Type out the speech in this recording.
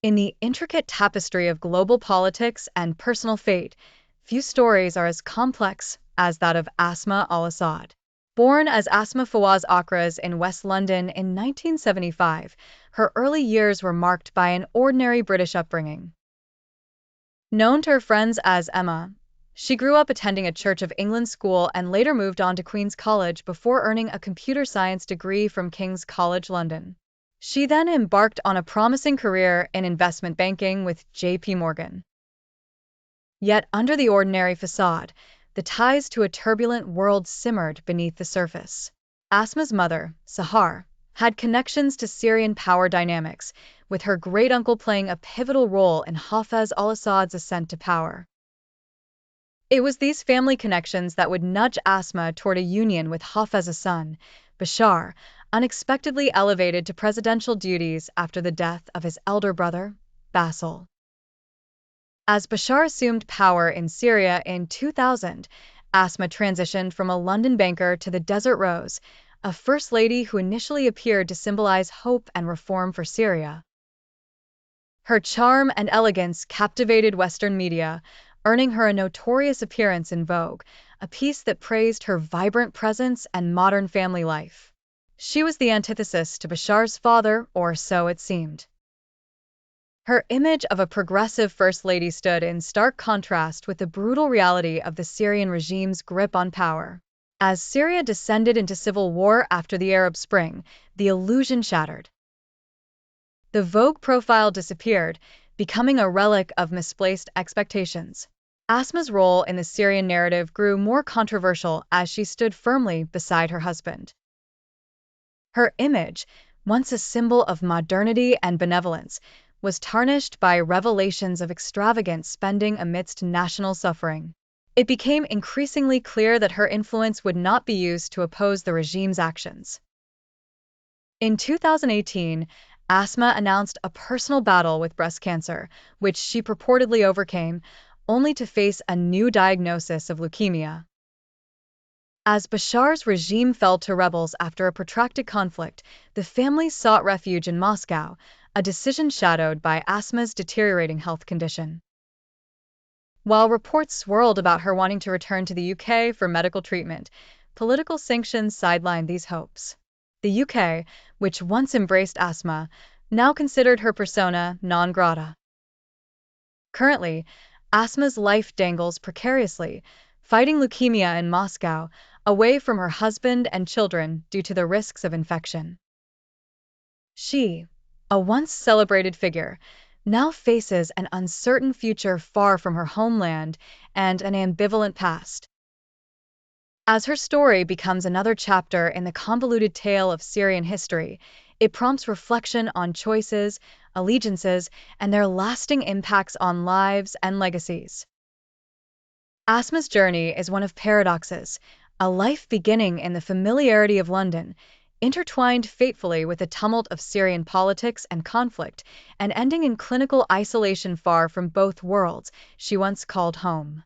In the intricate tapestry of global politics and personal fate, few stories are as complex as that of Asma al Assad. Born as Asma Fawaz Akraz in West London in 1975, her early years were marked by an ordinary British upbringing. Known to her friends as Emma, she grew up attending a Church of England school and later moved on to Queen's College before earning a computer science degree from King's College London. She then embarked on a promising career in investment banking with J.P. Morgan. Yet under the ordinary facade, the ties to a turbulent world simmered beneath the surface. Asma's mother, Sahar, had connections to Syrian power dynamics, with her great-uncle playing a pivotal role in Hafez al-Assad's ascent to power. It was these family connections that would nudge Asma toward a union with Hafez's son, Bashar, unexpectedly elevated to presidential duties after the death of his elder brother, Basil. As Bashar assumed power in Syria in 2000, Asma transitioned from a London banker to the Desert Rose, a first lady who initially appeared to symbolize hope and reform for Syria. Her charm and elegance captivated Western media, earning her a notorious appearance in Vogue, a piece that praised her vibrant presence and modern family life. She was the antithesis to Bashar's father, or so it seemed. Her image of a progressive first lady stood in stark contrast with the brutal reality of the Syrian regime's grip on power. As Syria descended into civil war after the Arab Spring, the illusion shattered. The Vogue profile disappeared, becoming a relic of misplaced expectations. Asma's role in the Syrian narrative grew more controversial as she stood firmly beside her husband. Her image, once a symbol of modernity and benevolence, was tarnished by revelations of extravagant spending amidst national suffering. It became increasingly clear that her influence would not be used to oppose the regime's actions. In 2018, Asma announced a personal battle with breast cancer, which she purportedly overcame, only to face a new diagnosis of leukemia. As Bashar's regime fell to rebels after a protracted conflict, the family sought refuge in Moscow, a decision shadowed by Asma's deteriorating health condition. While reports swirled about her wanting to return to the UK for medical treatment, political sanctions sidelined these hopes. The UK, which once embraced Asma, now considered her persona non grata. Currently, Asma's life dangles precariously, fighting leukemia in Moscow, away from her husband and children due to the risks of infection. She, a once celebrated figure, now faces an uncertain future far from her homeland and an ambivalent past. As her story becomes another chapter in the convoluted tale of Syrian history, it prompts reflection on choices, allegiances, and their lasting impacts on lives and legacies. Asma's journey is one of paradoxes, a life beginning in the familiarity of London, intertwined fatefully with the tumult of Syrian politics and conflict, and ending in clinical isolation far from both worlds she once called home.